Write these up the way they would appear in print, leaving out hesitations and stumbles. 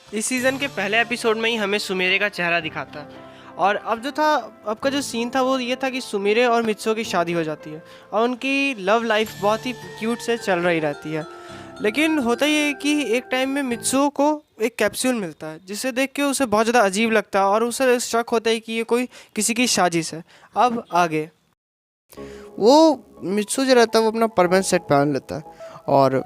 इस सीज़न के पहले एपिसोड में ही हमें सुमेरे का चेहरा दिखाता है। और अब का जो सीन था वो ये था कि सुमेरे और मित्सो की शादी हो जाती है और उनकी लव लाइफ बहुत ही क्यूट से चल रही रहती है। लेकिन होता ये है कि एक टाइम में मित्सो को एक कैप्सूल मिलता है जिसे देख के उसे बहुत ज़्यादा अजीब लगता है और उसे शक होता है कि ये कोई किसी की साजिश है। अब आगे वो मित्सु जो रहता है वो अपना परमानेंट सेट पहन लेता है और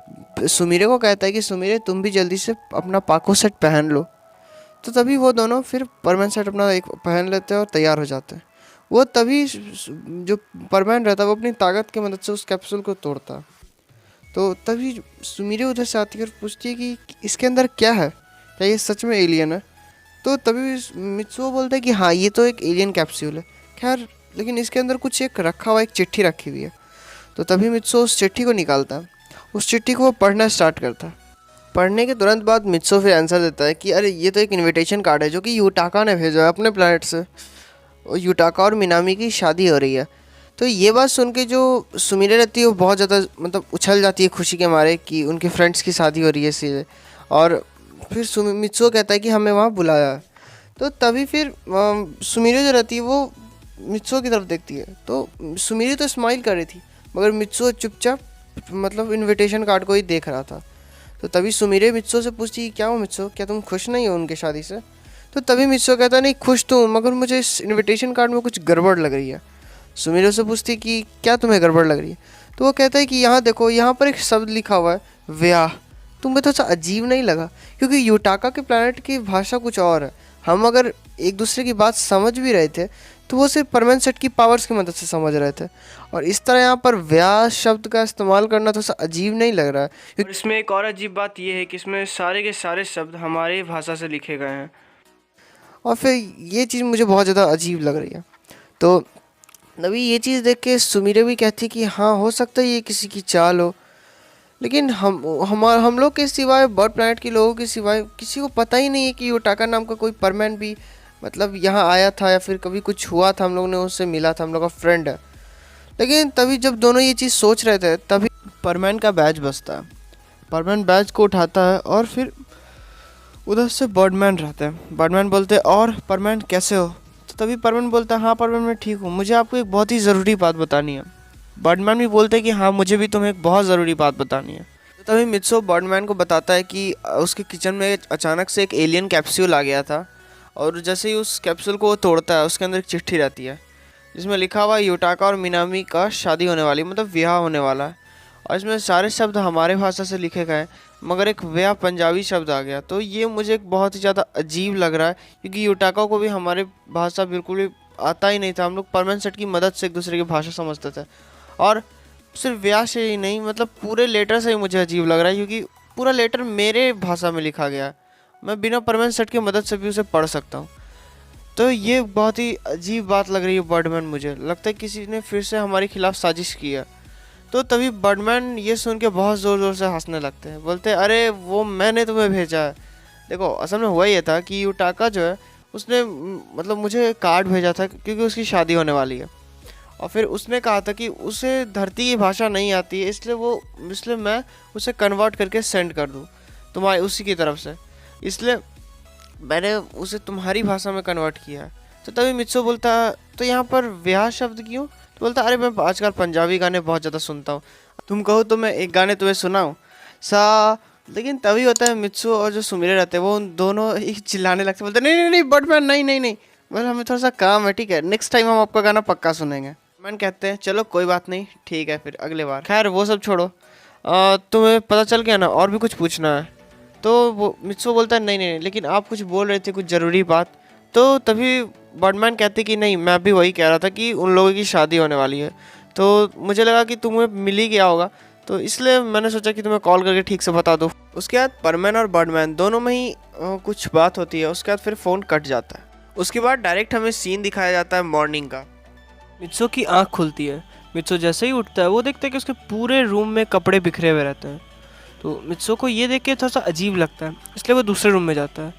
सुमीरे को कहता है कि सुमीरे तुम भी जल्दी से अपना पाको सेट पहन लो। तो तभी वो दोनों फिर परमानेंट सेट अपना एक पहन लेते हैं और तैयार हो जाते हैं। वो तभी जो परमानेंट रहता है वो अपनी ताकत की मदद से उस कैप्सूल को तोड़ता है। तो तभी सुमीरे उधर से आती है और पूछती है कि इसके अंदर क्या है, क्या ये सच में एलियन है। तो तभी मित्सुओ बोलता है कि हाँ ये तो एक एलियन कैप्सूल है। खैर लेकिन इसके अंदर कुछ एक रखा हुआ, एक चिट्ठी रखी हुई है। तो तभी मित्सुओ उस चिट्ठी को निकालता है, उस चिट्ठी को वो पढ़ना स्टार्ट करता है। पढ़ने के तुरंत बाद मित्सुओ फिर आंसर देता है कि अरे ये तो एक इनविटेशन कार्ड है जो कि यूटाका ने भेजा है अपने प्लैनेट से। और यूटाका और मिनामी की शादी हो रही है। तो ये बात सुन के जो सुमिरे रहती है वो बहुत ज़्यादा मतलब उछल जाती है खुशी के मारे कि उनके फ्रेंड्स की शादी हो रही है इसलिए। और फिर मित्सुओ कहता है कि हमें वहाँ बुलाया है। तो तभी फिर सुमिरे जो रहती है वो मित्सुओ की तरफ देखती है। तो सुमिरे तो स्माइल कर रही थी मगर मित्सुओ चुपचाप मतलब इनविटेशन कार्ड को ही देख रहा था। तो तभी सुमिरे मित्सुओ से पूछती क्या हो मित्सुओ, क्या तुम खुश नहीं हो उनकी शादी से। तो तभी मित्सुओ कहता नहीं खुश तो हूँ मगर मुझे इस इनविटेशन कार्ड में कुछ गड़बड़ लग रही है। सुमिरे से पूछती कि क्या तुम्हें गड़बड़ लग रही है। तो वो कहता है कि यहाँ देखो, यहाँ पर एक शब्द लिखा हुआ है व्याह। तुम्हें थोड़ा सा अजीब नहीं लगा? क्योंकि यूटाका के प्लैनेट की भाषा कुछ और है। हम अगर एक दूसरे की बात समझ भी रहे थे तो वो सिर्फ परमानेंट सेट की पावर्स की मदद से समझ रहे थे। और इस तरह यहाँ पर व्याह शब्द का इस्तेमाल करना थोड़ा सा अजीब नहीं लग रहा है। और इसमें एक और अजीब बात यह है कि इसमें सारे के सारे शब्द हमारी भाषा से लिखे गए हैं और फिर ये चीज़ मुझे बहुत ज़्यादा अजीब लग रही है। तो तभी ये चीज़ देख के सुमिरे भी कहती कि हाँ हो सकता है ये किसी की चाल हो। लेकिन हम लोग के सिवाय, बर्ड प्लैनेट के लोगों के सिवाय किसी को पता ही नहीं है कि यूटाका नाम का कोई परमैन भी मतलब यहाँ आया था या फिर कभी कुछ हुआ था, हम लोग ने उससे मिला था, हम लोग का फ्रेंड है। लेकिन तभी जब दोनों ये चीज़ सोच रहे थे तभी परमैन का बैज बजता है। परमैन बैज को उठाता है और फिर उधर से बर्डमैन रहते हैं। बर्डमैन बोलते हैं और परमैन कैसे हो। तो तभी परमैन बोलता है हाँ परमैन मैं ठीक हूँ, मुझे आपको एक बहुत ही ज़रूरी बात बतानी है। बर्डमैन भी बोलते हैं कि हाँ मुझे भी तुम्हें एक बहुत ज़रूरी बात बतानी है। तो तभी मित्सो बर्डमैन को बताता है कि उसके किचन में अचानक से एक एलियन कैप्सूल आ गया था और जैसे ही उस कैप्सूल को वो तोड़ता है उसके अंदर एक चिट्ठी रहती है जिसमें लिखा हुआ यूटाका और मिनामी का शादी होने वाली, मतलब ब्याह होने वाला है। और इसमें सारे शब्द हमारे भाषा से लिखे गए मगर एक व्या पंजाबी शब्द आ गया। तो ये मुझे एक बहुत ही ज़्यादा अजीब लग रहा है क्योंकि यूटाका को भी हमारे भाषा बिल्कुल भी आता ही नहीं था। हम लोग परमानेंट सेट की मदद से एक दूसरे की भाषा समझते थे। और सिर्फ व्या से ही नहीं, मतलब पूरे लेटर से ही मुझे अजीब लग रहा है क्योंकि पूरा लेटर मेरे भाषा में लिखा गया है। मैं बिना परमानेंट सेट की मदद से भी उसे पढ़ सकता हूँ। तो ये बहुत ही अजीब बात लग रही है बर्डमैन। मुझे लगता है किसी ने फिर से हमारे खिलाफ साजिश की है। तो तभी बर्डमैन ये सुन के बहुत ज़ोर ज़ोर से हंसने लगते हैं, बोलते हैं अरे वो मैंने तुम्हें भेजा है। देखो असल में हुआ ये था कि यूटाका जो है उसने मतलब मुझे कार्ड भेजा था क्योंकि उसकी शादी होने वाली है। और फिर उसने कहा था कि उसे धरती की भाषा नहीं आती है इसलिए मैं उसे कन्वर्ट करके सेंड कर दूँ तुम्हारी उसी की तरफ से, इसलिए मैंने उसे तुम्हारी भाषा में कन्वर्ट किया है। तो तभी मित्सो बोलता तो यहाँ पर ब्याह शब्द क्यों। तो बोलता अरे मैं आजकल पंजाबी गाने बहुत ज़्यादा सुनता हूँ, तुम कहो तो मैं एक गाने तुम्हें सुनाऊँ सा। लेकिन तभी होता है मित्सो और जो सुमिरे रहते हैं वो उन दोनों ही चिल्लाने लगते, बोलते नहीं नहीं नहीं बटमैन नहीं नहीं नहीं, बोले हमें थोड़ा सा काम है, ठीक है नेक्स्ट टाइम हम आपका गाना पक्का सुनेंगे। मैन कहते हैं चलो कोई बात नहीं, ठीक है फिर अगले बार। खैर वो सब छोड़ो, तुम्हें पता चल गया ना, और भी कुछ पूछना है। तो वो मित्सो बोलता है नहीं नहीं लेकिन आप कुछ बोल रहे थे, कुछ ज़रूरी बात। तो तभी बर्डमैन कहते कि नहीं मैं भी वही कह रहा था कि उन लोगों की शादी होने वाली है। तो मुझे लगा कि तुम्हें मिल ही गया होगा तो इसलिए मैंने सोचा कि तुम्हें कॉल करके ठीक से बता दूँ। उसके बाद परमैन और बर्डमैन दोनों में ही कुछ बात होती है। उसके बाद फिर फ़ोन कट जाता है। उसके बाद डायरेक्ट हमें सीन दिखाया जाता है मॉर्निंग का। मित्सो की आँख खुलती है। मित्सो जैसे ही उठता है वो देखता है कि उसके पूरे रूम में कपड़े बिखरे हुए रहते हैं। तो मित्सो को ये देख के थोड़ा सा अजीब लगता है इसलिए वो दूसरे रूम में जाता है।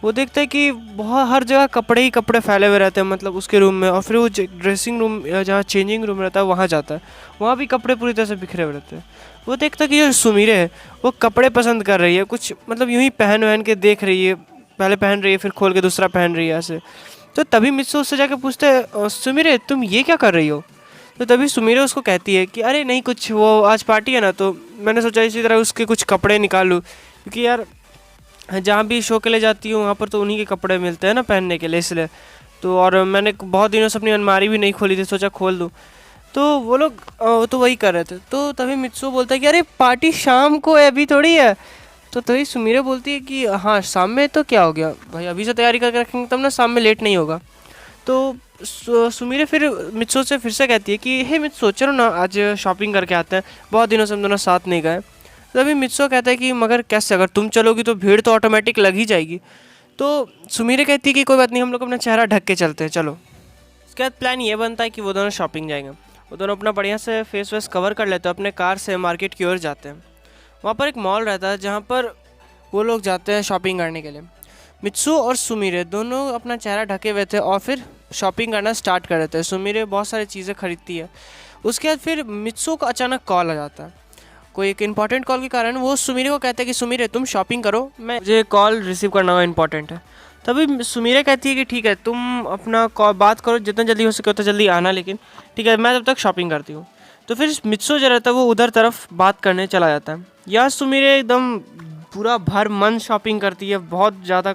वो देखता है कि बहुत हर जगह कपड़े ही कपड़े फैले हुए रहते हैं, मतलब उसके रूम में। और फिर वो ड्रेसिंग रूम जहाँ चेंजिंग रूम रहता है वहाँ जाता है, वहाँ भी कपड़े पूरी तरह से बिखरे हुए रहते हैं। वो देखता है कि जो सुमीरे है वो कपड़े पसंद कर रही है, कुछ मतलब यूं ही पहन वहन के देख रही है, पहले पहन रही है फिर खोल के दूसरा पहन रही है ऐसे। तो तभी मित्सु उससे जाके पूछते है, सुमीरे तुम ये क्या कर रही हो?" तो तभी सुमीरे उसको कहती है कि अरे नहीं कुछ, वो आज पार्टी है ना, तो मैंने सोचा इसी तरह उसके कुछ कपड़े निकाल लूँ, क्योंकि यार जहाँ भी शो के लिए जाती हूँ वहाँ पर तो उन्हीं के कपड़े मिलते हैं ना पहनने के लिए, इसलिए। तो और मैंने बहुत दिनों से अपनी अलमारी भी नहीं खोली थी, सोचा खोल दूँ। तो वो लोग तो वही कर रहे थे। तो तभी मित्सु बोलता है कि अरे पार्टी शाम को है, अभी थोड़ी है। तो तभी सुमीरे बोलती है कि हाँ शाम में तो क्या हो गया भाई, अभी से तैयारी करके रखेंगे तब ना, शाम में लेट नहीं होगा। तो सुमीरे फिर मित्सु से फिर से कहती है कि हे मित्सु चलो ना आज शॉपिंग करके आते हैं, बहुत दिनों से हम दोनों साथ नहीं गए। तो अभी मित्सु कहता है कि मगर कैसे, अगर तुम चलोगी तो भीड़ तो ऑटोमेटिक लग ही जाएगी। तो सुमीरे कहती है कि कोई बात नहीं, हम लोग अपना चेहरा ढक के चलते हैं, चलो। उसके बाद प्लान ये बनता है कि वो दोनों शॉपिंग जाएंगे। वो दोनों अपना बढ़िया से फेस वेस कवर कर लेते हैं, अपने कार से मार्केट की ओर जाते हैं। वहाँ पर एक मॉल रहता है जहाँ पर वो लोग जाते हैं शॉपिंग करने के लिए। मित्सु और सुमीरे दोनों अपना चेहरा ढके हुए थे और फिर शॉपिंग करना स्टार्ट कर देते हैं। सुमीरे बहुत सारी चीज़ें खरीदती है। उसके बाद फिर मित्सु को अचानक कॉल आ जाता है, कोई एक इंपॉर्टेंट कॉल के कारण। वो सुमीरे को कहता है कि सुमीरे तुम शॉपिंग करो, मैं मुझे कॉल रिसीव करना हुआ इंपॉर्टेंट है। तभी सुमीरे कहती है कि ठीक है तुम अपना कॉल बात करो, जितना जल्दी हो सके उतना जल्दी आना, लेकिन ठीक है मैं तब तक शॉपिंग करती हूँ। तो फिर मित्सु जो रहता है वो उधर तरफ बात करने चला जाता है। यार सुमीरे एकदम पूरा भर मन शॉपिंग करती है, बहुत ज़्यादा।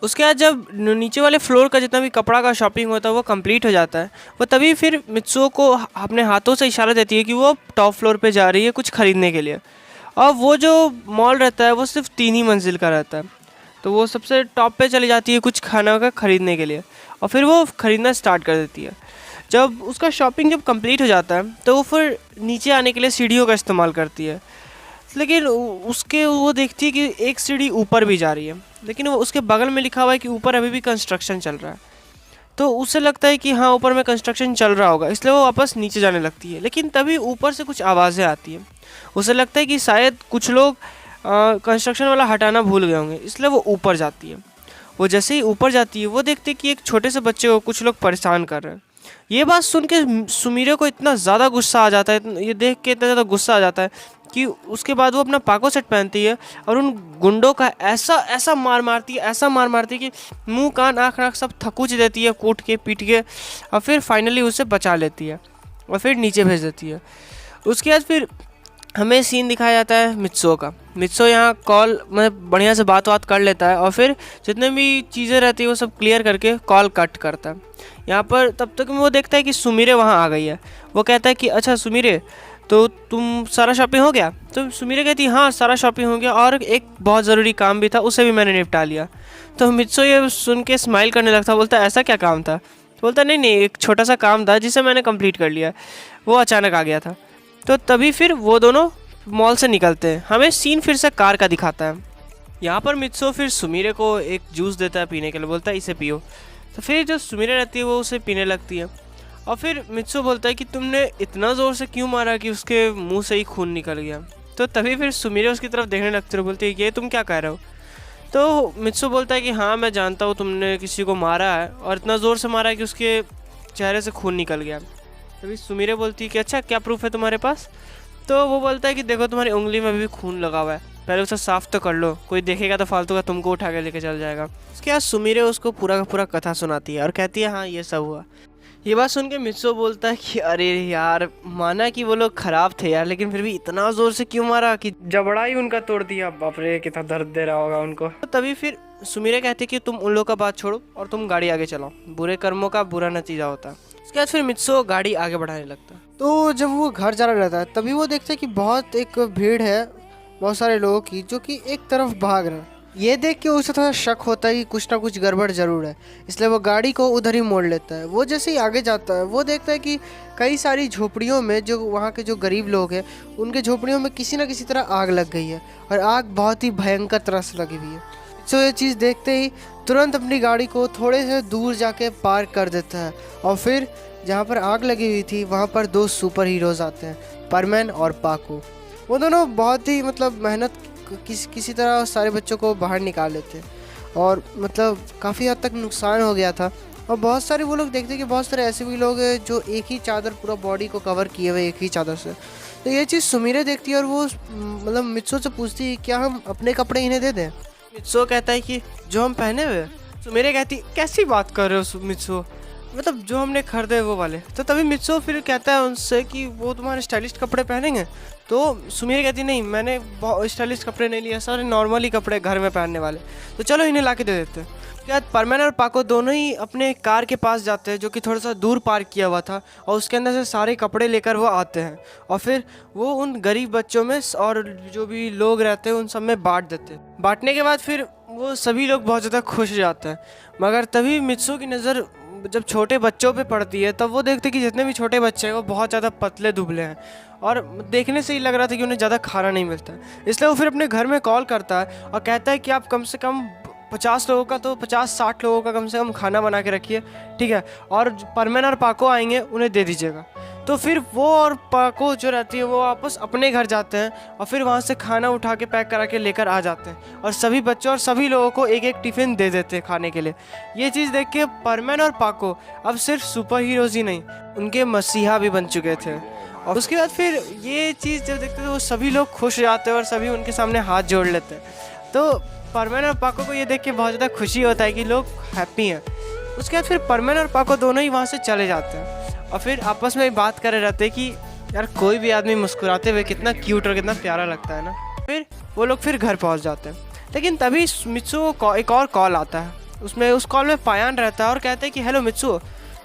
उसके बाद जब नीचे वाले फ्लोर का जितना भी कपड़ा का शॉपिंग होता है वो कंप्लीट हो जाता है, वो तभी फिर मित्सुओ को अपने हाथों से इशारा देती है कि वो टॉप फ्लोर पे जा रही है कुछ ख़रीदने के लिए। और वो जो मॉल रहता है वो सिर्फ 3 ही मंजिल का रहता है, तो वो सबसे टॉप पे चली जाती है कुछ खाना का ख़रीदने के लिए, और फिर वो ख़रीदना स्टार्ट कर देती है। जब उसका शॉपिंग जब कंप्लीट हो जाता है तो वो फिर नीचे आने के लिए सीढ़ियों का इस्तेमाल करती है, लेकिन उसके वो देखती है कि एक सीढ़ी ऊपर भी जा रही है, लेकिन वो उसके बगल में लिखा हुआ है कि ऊपर अभी भी कंस्ट्रक्शन चल रहा है। तो उसे लगता है कि हाँ ऊपर में कंस्ट्रक्शन चल रहा होगा, इसलिए वो वापस नीचे जाने लगती है। लेकिन तभी ऊपर से कुछ आवाज़ें आती हैं, उसे लगता है कि शायद कुछ लोग कंस्ट्रक्शन वाला हटाना भूल गए होंगे, इसलिए वो ऊपर जाती है। वो जैसे ही ऊपर जाती है वो देखती है कि एक छोटे से बच्चे को कुछ लोग परेशान कर रहे हैं। ये बात सुन के सुमीरे को इतना ज़्यादा गुस्सा आ जाता है, ये देख के इतना ज़्यादा गुस्सा आ जाता है कि उसके बाद वो अपना पाको सेट पहनती है और उन गुंडों का ऐसा ऐसा मार मारती है, ऐसा मार मारती है कि मुंह कान आँख नाक सब थकूच देती है, कूट के पीट के, और फिर फाइनली उसे बचा लेती है और फिर नीचे भेज देती है। उसके बाद फिर हमें सीन दिखाया जाता है मित्सुओ का। मित्सुओ यहाँ कॉल मतलब बढ़िया से बात कर लेता है और फिर जितने भी चीज़ें रहती है वो सब क्लियर करके कॉल कट करता है। यहाँ पर तब तक वो देखता है कि सुमीरे वहाँ आ गई है। वो कहता है कि अच्छा सुमीरे तो तुम सारा शॉपिंग हो गया? तो सुमीरे कहती है हाँ सारा शॉपिंग हो गया और एक बहुत ज़रूरी काम भी था, उसे भी मैंने निपटा लिया। तो मित्सुओ ये सुन के स्माइल करने लगता, बोलता है ऐसा क्या काम था? तो बोलता नहीं एक छोटा सा काम था जिसे मैंने कंप्लीट कर लिया, वो अचानक आ गया था। तो तभी फिर वो दोनों मॉल से निकलते हैं। हमें सीन फिर से कार का दिखाता है। यहाँ पर मित्सुओ फिर सुमीरे को एक जूस देता है पीने के लिए, बोलता है इसे पियो। तो फिर जो सुमीरे रहती है वो उसे पीने लगती है और फिर मित्सुओ बोलता है कि तुमने इतना ज़ोर से क्यों मारा कि उसके मुंह से ही खून निकल गया। तो तभी फिर सुमीरे उसकी तरफ देखने लगती है, बोलती है ये तुम क्या कह रहे हो? तो मित्सुओ बोलता है कि हाँ मैं जानता हूँ तुमने किसी को मारा है और इतना ज़ोर से मारा है कि उसके चेहरे से खून निकल गया। तभी सुमीरे बोलती है कि अच्छा क्या प्रूफ है तुम्हारे पास? तो वो बोलता है कि देखो तुम्हारी उंगली में भी खून लगा हुआ है, पहले उसे साफ तो कर लो, कोई देखेगा तो फालतू का तुमको उठा के लेके चल जाएगा। उसके बाद सुमीरे उसको पूरा का पूरा कथा सुनाती है और कहती है हाँ ये सब हुआ। ये बात सुन के मित्सुओ बोलता है कि अरे यार माना कि वो लोग खराब थे यार, लेकिन फिर भी इतना जोर से क्यों मारा कि जबड़ा ही उनका तोड़ दिया। बाप रे कितना दर्द दे रहा होगा उनको। तो तभी फिर सुमीरे कहती है कि तुम उन लोगों का बात छोड़ो और तुम गाड़ी आगे चलाओ, बुरे कर्मों का बुरा नतीजा होता है। उसके बाद फिर मित्सुओ गाड़ी आगे बढ़ाने लगता है। तो जब वो घर जा रहा रहता है तभी वो देखता है कि बहुत एक भीड़ है, बहुत सारे लोगों की जो कि एक तरफ भाग रहे हैं। ये देख के उसे थोड़ा शक होता है कि कुछ ना कुछ गड़बड़ जरूर है, इसलिए वो गाड़ी को उधर ही मोड़ लेता है। वो जैसे ही आगे जाता है वो देखता है कि कई सारी झोपड़ियों में जो वहाँ के जो गरीब लोग हैं उनके झोपड़ियों में किसी न किसी तरह आग लग गई है और आग बहुत ही भयंकर तरह से लगी हुई है। तो ये चीज़ देखते ही तुरंत अपनी गाड़ी को थोड़े से दूर जाके पार्क कर देता है और फिर जहाँ पर आग लगी हुई थी वहाँ पर 2 सुपर हीरोज़ आते हैं, परमैन और पाको। वो दोनों बहुत ही मतलब मेहनत किसी तरह सारे बच्चों को बाहर निकाल लेते हैं और मतलब काफ़ी हद तक नुकसान हो गया था। और बहुत सारे वो लोग देखते हैं कि बहुत सारे ऐसे भी लोग हैं जो एक ही चादर पूरा बॉडी को कवर किए हुए एक ही चादर से। तो ये चीज़ सुमिरे देखती है और वो मतलब मित्सो से पूछती है क्या हम अपने कपड़े इन्हें दे दें। मित्सो कहता है कि जो हम पहने हुए। सुमिरे कहती कैसी बात कर रहे हो मित्सो, मतलब जो हमने खरीदे वो वाले। तो तभी मित्सो फिर कहता है उनसे कि वो तुम्हारे स्टाइलिश कपड़े पहनेंगे। तो सुमिरे कहती नहीं, मैंने बहुत स्टाइलिश कपड़े नहीं लिए, सारे नॉर्मली कपड़े घर में पहनने वाले, तो चलो इन्हें ला के दे देते हैं। क्या परमैन और पाको दोनों ही अपने कार के पास जाते हैं जो कि थोड़ा सा दूर पार्क किया हुआ था, और उसके अंदर से सारे कपड़े लेकर वो आते हैं और फिर वो उन गरीब बच्चों में और जो भी लोग रहते हैं उन सब में बांट देते हैं। बांटने के बाद फिर वो सभी लोग बहुत ज़्यादा खुश हो जाते हैं। मगर तभी मित्सो की नज़र जब छोटे बच्चों पे पड़ती है तब वो देखते कि जितने भी छोटे बच्चे हैं वो बहुत ज़्यादा पतले दुबले हैं और देखने से ही लग रहा था कि उन्हें ज़्यादा खाना नहीं मिलता है। इसलिए वो फिर अपने घर में कॉल करता है और कहता है कि आप कम से कम 50 लोगों का तो 50-60 लोगों का कम से कम खाना बना के रखिए, ठीक है, और परमैन और पाको आएंगे उन्हें दे दीजिएगा। तो फिर वो और पाको जो रहती है वो वापस अपने घर जाते हैं और फिर वहाँ से खाना उठा के पैक करा के लेकर आ जाते हैं और सभी बच्चों और सभी लोगों को एक एक टिफ़िन दे देते हैं खाने के लिए। ये चीज़ देख के परमैन और पाको अब सिर्फ सुपर हीरोज़ ही नहीं, उनके मसीहा भी बन चुके थे। और उसके बाद फिर ये चीज़ जब देखते थे वो सभी लोग खुश हो जाते हैं और सभी उनके सामने हाथ जोड़ लेते हैं। तो परमैन और पाको को ये देख के बहुत ज़्यादा खुशी होता है कि लोग हैप्पी हैं। उसके बाद फिर परमैन और पाको दोनों ही वहाँ से चले जाते हैं और फिर आपस में बात करे रहते हैं कि यार कोई भी आदमी मुस्कुराते हुए कितना क्यूट और कितना प्यारा लगता है ना। फिर वो लोग फिर घर पहुँच जाते हैं, लेकिन तभी मित्सो को एक और कॉल आता है। उसमें उस कॉल में पायान रहता है और कहते हैं कि हेलो मित्सो।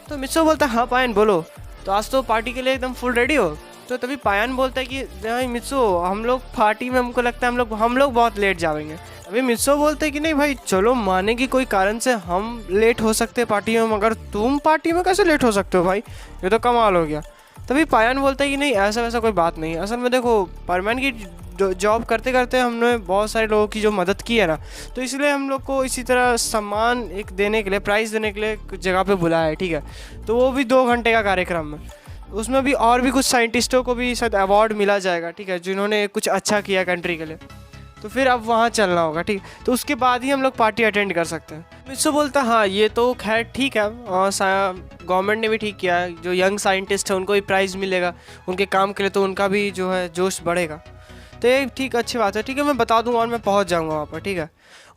तो मित्सो बोलता है हाँ पायान बोलो, तो आज तो पार्टी के लिए एकदम फुल रेडी हो। तो तभी पायान बोलता है कि नहीं मित्सो, हम लोग पार्टी में हमको लगता है हम लोग बहुत लेट जाएंगे। अभी मित्सो बोलते हैं कि नहीं भाई चलो, माने कि कोई कारण से हम लेट हो सकते हैं पार्टी में, मगर तुम पार्टी में कैसे लेट हो सकते हो भाई, ये तो कमाल हो गया। तभी पायान बोलता है कि नहीं ऐसा वैसा कोई बात नहीं है, असल में देखो परमैन की जॉब करते करते हमने बहुत सारे लोगों की जो मदद की है ना, तो इसलिए हम लोग को इसी तरह सम्मान एक देने के लिए, प्राइज़ देने के लिए जगह पे बुलाया है, ठीक है। तो वो भी 2 घंटे का कार्यक्रम है, उसमें भी और भी कुछ साइंटिस्टों को भी शायद अवार्ड मिला जाएगा, ठीक है, जिन्होंने कुछ अच्छा किया कंट्री के लिए। तो फिर अब वहाँ चलना होगा, ठीक, तो उसके बाद ही हम लोग पार्टी अटेंड कर सकते हैं। मित्सो बोलता हाँ ये तो खैर ठीक है, और गवर्नमेंट ने भी ठीक किया है, जो यंग साइंटिस्ट है उनको भी प्राइज़ मिलेगा उनके काम के लिए, तो उनका भी जो है जोश बढ़ेगा। तो ये ठीक अच्छी बात है, ठीक है, मैं बता दूंगा और मैं पहुंच जाऊंगा वहाँ पर, ठीक है।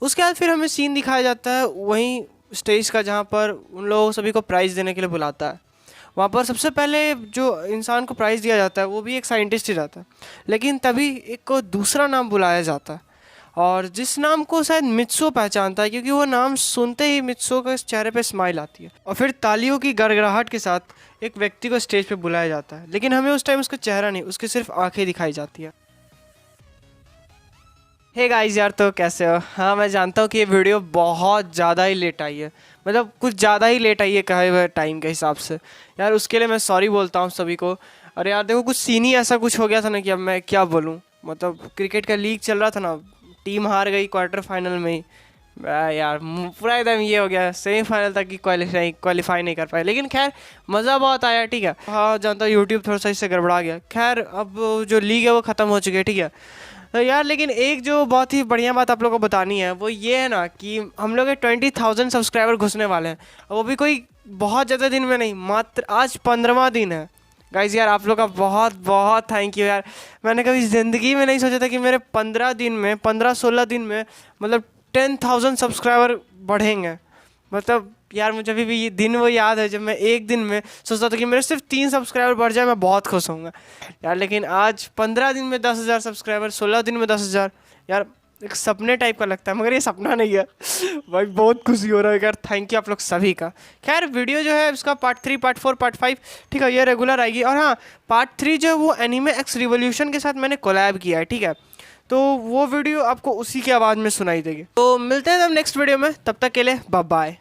उसके बाद फिर हमें सीन दिखाया जाता है वहीं स्टेज का जहाँ पर उन लोगों सभी को प्राइज़ देने के लिए बुलाता है। वहाँ पर सबसे पहले जो इंसान को प्राइज़ दिया जाता है वो भी एक साइंटिस्ट ही रहता है, लेकिन तभी एक को दूसरा नाम बुलाया जाता है और जिस नाम को शायद मित्सो पहचानता है, क्योंकि वो नाम सुनते ही मित्सो के चेहरे पे स्माइल आती है। और फिर तालियों की गड़गड़ाहट के साथ एक व्यक्ति को स्टेज पे बुलाया जाता है, लेकिन हमें उस टाइम उसका चेहरा नहीं, उसकी सिर्फ आँखें दिखाई जाती है। हे गाइस यार, तो कैसे हो? हाँ मैं जानता हूँ कि ये वीडियो बहुत ज़्यादा ही लेट आई है, मतलब कुछ ज़्यादा ही लेट आई है कहे हुए टाइम के हिसाब से यार, उसके लिए मैं सॉरी बोलता हूँ सभी को। अरे यार देखो, कुछ सीन ही ऐसा कुछ हो गया था ना कि अब मैं क्या बोलूँ, मतलब क्रिकेट का लीग चल रहा था ना, टीम हार गई क्वार्टर फाइनल में ही यार, पूरा एकदम ये हो गया, सेमीफाइनल तक की क्वालिफाई नहीं कर पाए, लेकिन खैर मज़ा बहुत आया, ठीक है। हाँ जानता हूँ यूट्यूब थोड़ा सा इससे गड़बड़ा गया, खैर अब जो लीग है वो ख़त्म हो चुकी है, ठीक है। तो यार लेकिन एक जो बहुत ही बढ़िया बात आप लोगों को बतानी है वो ये है ना कि हम लोग 20,000 सब्सक्राइबर घुसने वाले हैं, वो भी कोई बहुत ज़्यादा दिन में नहीं, मात्र आज 15वां दिन है। गाइज यार आप लोग का बहुत बहुत थैंक यू यार, मैंने कभी ज़िंदगी में नहीं सोचा था कि मेरे 15 दिन में 15-16 दिन में मतलब 10,000 सब्सक्राइबर बढ़ेंगे। मतलब यार मुझे अभी भी ये दिन वो याद है जब मैं एक दिन में सोचता था कि मेरे सिर्फ 3 सब्सक्राइबर बढ़ जाए मैं बहुत खुश होऊंगा यार, लेकिन आज 15 दिन में 10,000 सब्सक्राइबर, 16 दिन में 10,000, यार एक सपने टाइप का लगता है, मगर ये सपना नहीं है भाई, बहुत खुशी हो रहा है यार, थैंक यू आप लोग सभी का। खैर वीडियो जो है उसका पार्ट 3, पार्ट 4, पार्ट 5, ठीक है, ये रेगुलर आएगी। और हाँ पार्ट 3 जो है वो एनीमे एक्स रिवॉल्यूशन के साथ मैंने कोलैब किया है, ठीक है, तो वो वीडियो आपको उसी की आवाज़ में सुनाई देगी। तो मिलते हैं हम नेक्स्ट वीडियो में, तब तक के लिए बाय बाय।